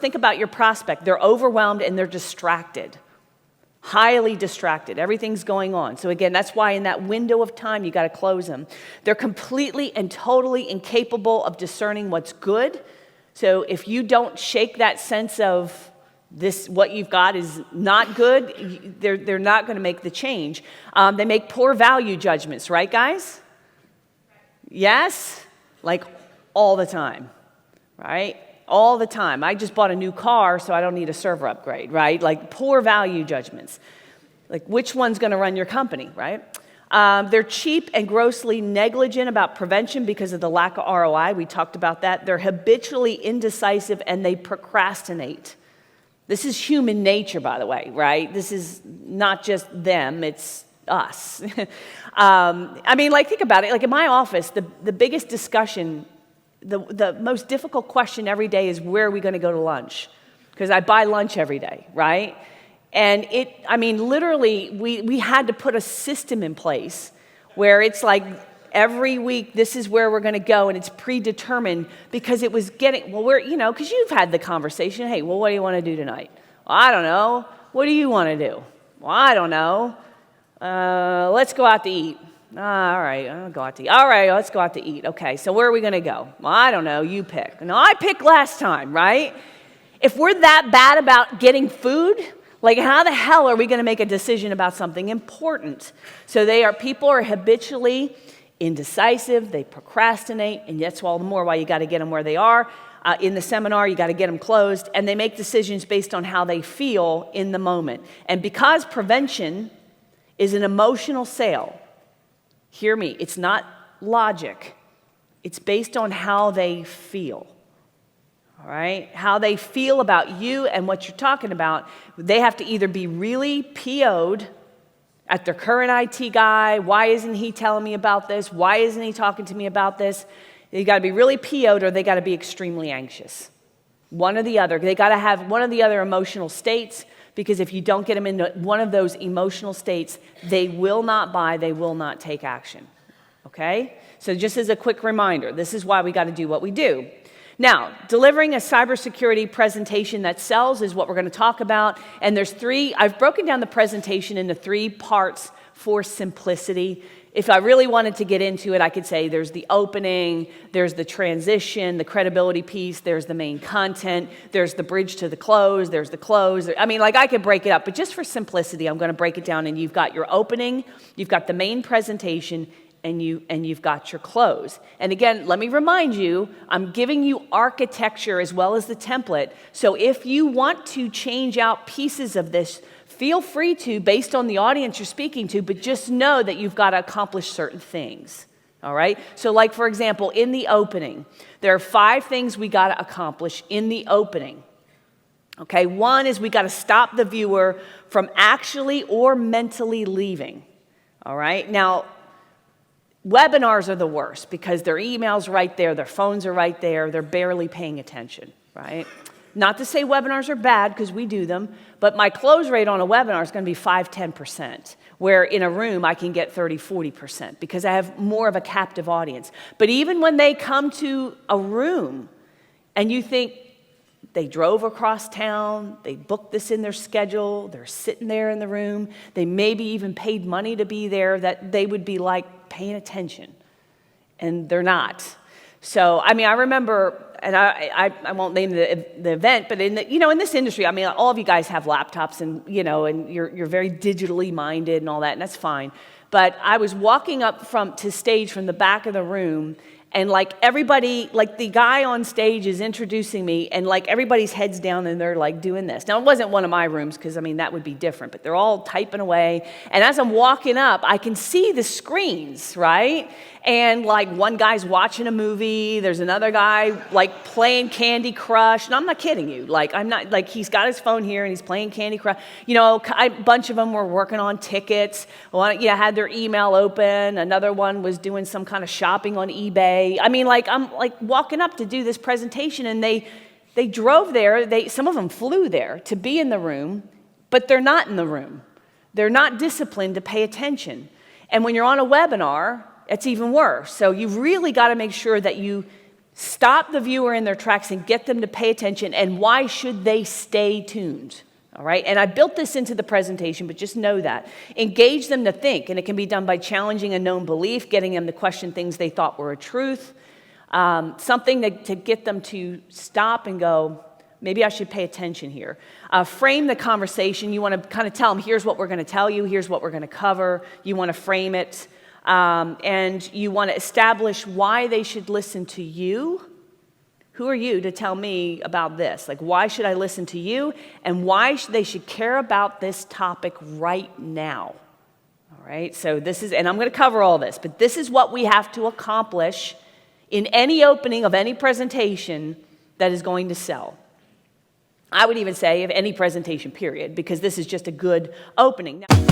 Think about your prospect. They're overwhelmed and they're distracted, highly distracted. Everything's going on. So again, that's why in that window of time, you got to close them. They're completely and totally incapable of discerning what's good. So if you don't shake that sense of this, what you've got is not good, they're not going to make the change. They make poor value judgments, right, guys? Yes? Like all the time, right? All the time. I just bought a new car, so I don't need a server upgrade, right? Like poor value judgments. Like which one's going to run your company, right? They're cheap and grossly negligent about prevention because of the lack of ROI. We talked about that. They're habitually indecisive and they procrastinate. This is human nature, by the way, right? This is not just them, it's us. I mean, like, think about it. Like in my office, the biggest discussion, the most difficult question every day is, where are we going to go to lunch? Because I buy lunch every day, right? And literally, we had to put a system in place where it's like every week, this is where we're going to go, and it's predetermined because it was getting, because you've had the conversation, hey, well, what do you want to do tonight? Well, I don't know. What do you want to do? Well, I don't know. Let's go out to eat. All right, I'll go out to eat. All right, let's go out to eat. Okay, so where are we going to go? Well, I don't know. You pick. No, I picked last time, right? If we're that bad about getting food, like how the hell are we going to make a decision about something important? So people are habitually indecisive. They procrastinate, and that's all the more why you got to get them where they are. In the seminar, you got to get them closed, and they make decisions based on how they feel in the moment. And because prevention is an emotional sale, hear me, it's not logic. It's based on how they feel, all right? How they feel about you and what you're talking about. They have to either be really PO'd at their current IT guy. Why isn't he telling me about this? Why isn't he talking to me about this? They got to be really PO'd, or they got to be extremely anxious. One or the other. They got to have one of the other emotional states, because if you don't get them into one of those emotional states, they will not buy, they will not take action, okay? So just as a quick reminder, this is why we got to do what we do. Now, delivering a cybersecurity presentation that sells is what we're going to talk about, and I've broken down the presentation into 3 parts for simplicity. If I really wanted to get into it, I could say there's the opening, there's the transition, the credibility piece, there's the main content, there's the bridge to the close, there's the close. I could break it up, but just for simplicity, I'm going to break it down, and you've got your opening, you've got the main presentation, and you've got your close. And again, let me remind you, I'm giving you architecture as well as the template. So if you want to change out pieces of this, feel free to, based on the audience you're speaking to, but just know that you've got to accomplish certain things, all right? So like, for example, in the opening, there are 5 things we got to accomplish in the opening, okay? 1 is we got to stop the viewer from actually or mentally leaving, all right? Now, webinars are the worst because their email's right there, their phones are right there, they're barely paying attention, right? Not to say webinars are bad, because we do them, but my close rate on a webinar is going to be 5-10%, where in a room I can get 30-40% because I have more of a captive audience. But even when they come to a room and you think they drove across town, they booked this in their schedule, they're sitting there in the room, they maybe even paid money to be there, that they would be like paying attention, and they're not. So, I remember, and I won't name the event, but in this industry, all of you guys have laptops, and and you're very digitally minded and all that, and that's fine. But I was walking up to stage from the back of the room, and like everybody, like the guy on stage is introducing me, and like everybody's heads down and they're like doing this. Now, it wasn't one of my rooms, because that would be different, but they're all typing away. And as I'm walking up, I can see the screens, right? And like one guy's watching a movie, there's another guy like playing Candy Crush. And I'm not kidding you. He's got his phone here and he's playing Candy Crush. A bunch of them were working on tickets. One, had their email open. Another one was doing some kind of shopping on eBay. I'm walking up to do this presentation, and they drove there. Some of them flew there to be in the room, but they're not in the room. They're not disciplined to pay attention. And when you're on a webinar, it's even worse. So you've really got to make sure that you Stop the viewer in their tracks and get them to pay attention, and why should they stay tuned? All right, and I built this into the presentation, but just know that. Engage them to think, and it can be done by challenging a known belief, getting them to question things they thought were a truth, something to get them to stop and go, maybe I should pay attention here. Frame the conversation. You want to kind of tell them, here's what we're going to tell you, here's what we're going to cover. You want to frame it, and you want to establish why they should listen to you. Who are you to tell me about this? Like, why should I listen to you? And why they should care about this topic right now? All right, so this is, and I'm going to cover all this, but this is what we have to accomplish in any opening of any presentation that is going to sell. I would even say of any presentation, period, because this is just a good opening. Now,